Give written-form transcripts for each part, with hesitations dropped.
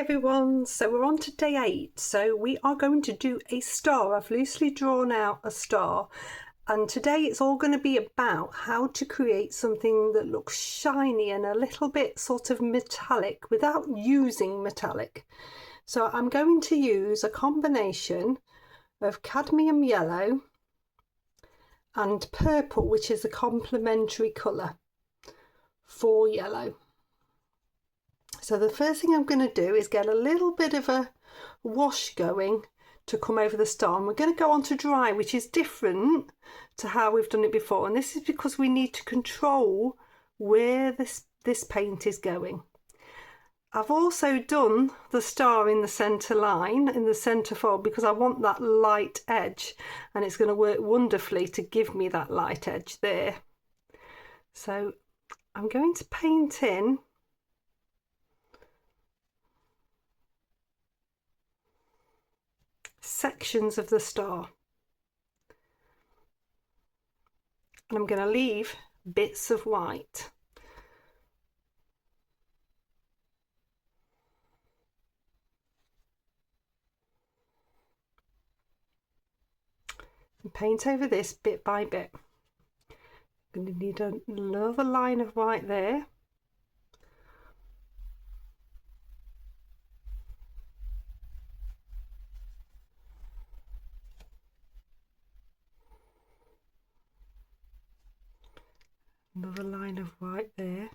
everyone, so we're on to day 8. So we are going to do a star. I've loosely drawn out a star, and today it's all going to be about how to create something that looks shiny and a little bit sort of metallic without using metallic. So I'm going to use a combination of cadmium yellow and purple, which is a complementary colour for yellow. So the first thing I'm going to do is get a little bit of a wash going to come over the star, and we're going to go on to dry, which is different to how we've done it before, and this is because we need to control where this paint is going. I've also done the star in the centre line, in the centre fold, because I want that light edge, and it's going to work wonderfully to give me that light edge there. So I'm going to paint in sections of the star, and I'm going to leave bits of white. And paint over this bit by bit. I'm going to need another line of white there. Another line of white there.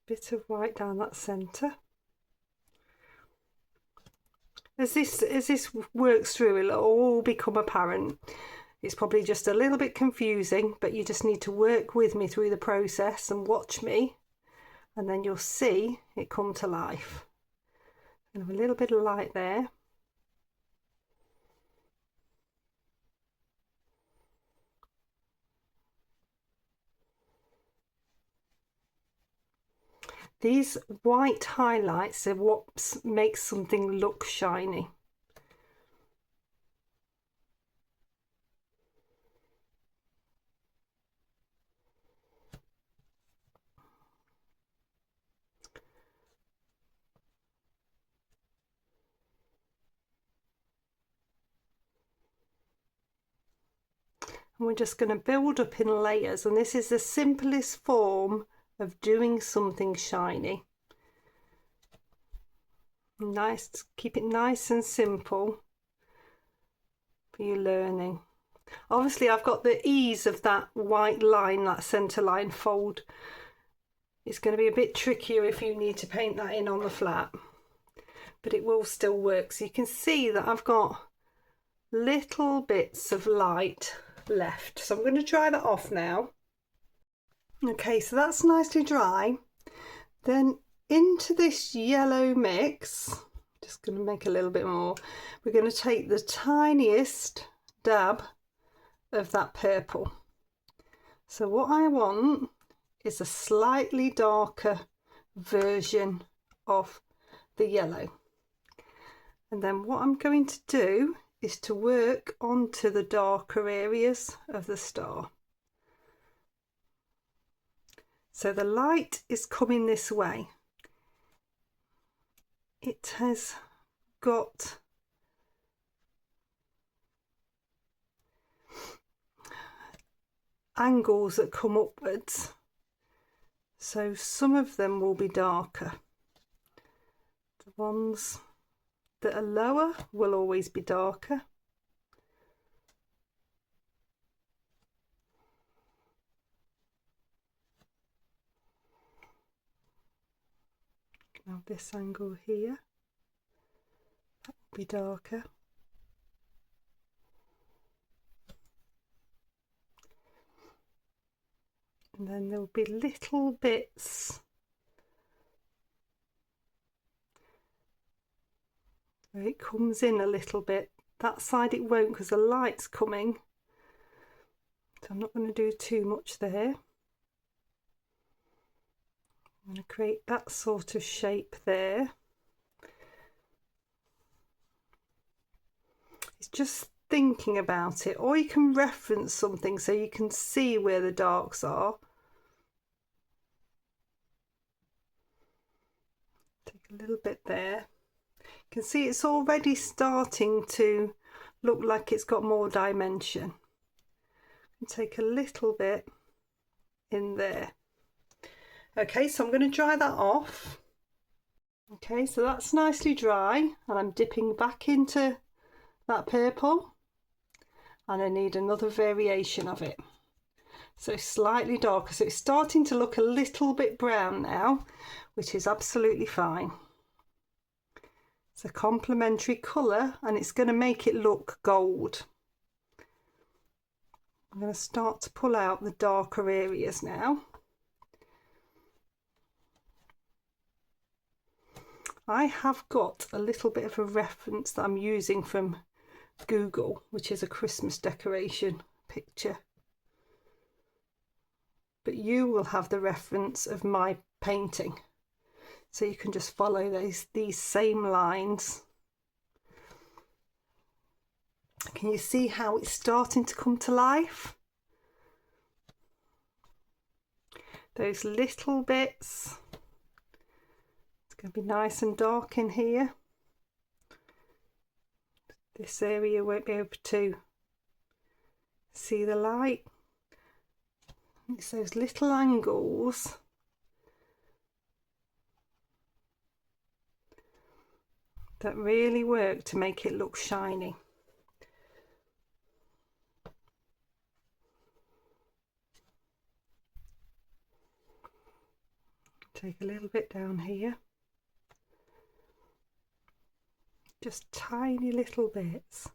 Bit of white down that centre. As this works through, it'll all become apparent. It's probably just a little bit confusing, but you just need to work with me through the process and watch me, and then you'll see it come to life. And have a little bit of light there. These white highlights are what makes something look shiny. And we're just going to build up in layers, and this is the simplest form of doing something shiny. Nice, keep it nice and simple for your learning. Obviously I've got the ease of that white line, that centre line fold. It's going to be a bit trickier if you need to paint that in on the flat, but it will still work. So you can see that I've got little bits of light left, so I'm going to dry that off now. Okay, so that's nicely dry. Then into this yellow mix, just going to make a little bit more, we're going to take the tiniest dab of that purple. So what I want is a slightly darker version of the yellow. And then what I'm going to do is to work onto the darker areas of the star. So the light is coming this way. It has got angles that come upwards, so some of them will be darker. The ones that are lower will always be darker. Now this angle here, that will be darker. And then there will be little bits where it comes in a little bit. That side it won't because the light's coming. So I'm not going to do too much there. I'm going to create that sort of shape there. It's just thinking about it, or you can reference something so you can see where the darks are. Take a little bit there. You can see it's already starting to look like it's got more dimension. And take a little bit in there. Okay, so I'm going to dry that off. Okay, so that's nicely dry, and I'm dipping back into that purple, and I need another variation of it. So slightly darker, so it's starting to look a little bit brown now, which is absolutely fine. It's a complementary colour and it's going to make it look gold. I'm going to start to pull out the darker areas now. I have got a little bit of a reference that I'm using from Google, which is a Christmas decoration picture. But you will have the reference of my painting. So you can just follow these same lines. Can you see how it's starting to come to life? Those little bits. Going to be nice and dark in here. This area won't be able to see the light. It's those little angles that really work to make it look shiny. Take a little bit down here. Just tiny little bits.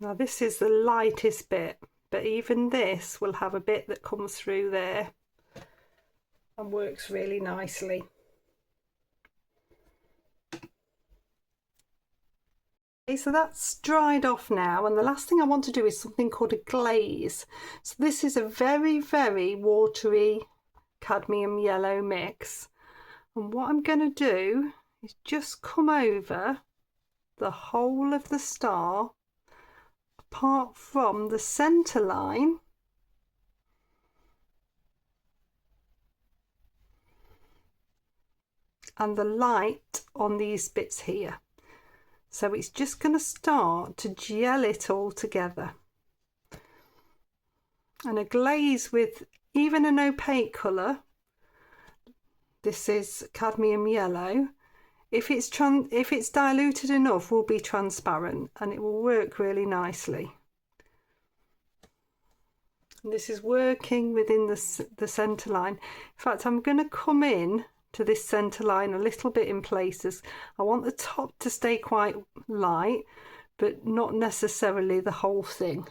Now this is the lightest bit, but even this will have a bit that comes through there and works really nicely. Okay, so that's dried off now, and the last thing I want to do is something called a glaze. So this is a very, very watery cadmium yellow mix, and what I'm going to do is just come over the whole of the star apart from the centre line and the light on these bits here. So it's just going to start to gel it all together. And a glaze with even an opaque colour, this is cadmium yellow, if it's diluted enough, will be transparent and it will work really nicely. And this is working within the centre line. In fact, I'm going to come in to this centre line a little bit in places. I want the top to stay quite light, but not necessarily the whole thing.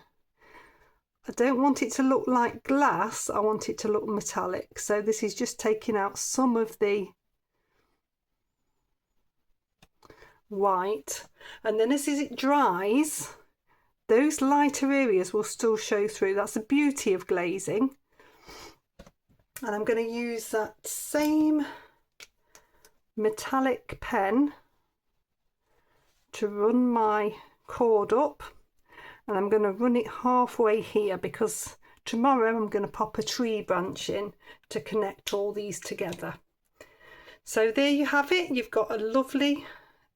I don't want it to look like glass, I want it to look metallic. So this is just taking out some of the white, and then as it dries, those lighter areas will still show through. That's the beauty of glazing. And I'm going to use that same metallic pen to run my cord up, and I'm going to run it halfway here because tomorrow I'm going to pop a tree branch in to connect all these together. So there you have it. You've got a lovely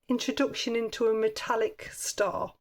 introduction into a metallic star.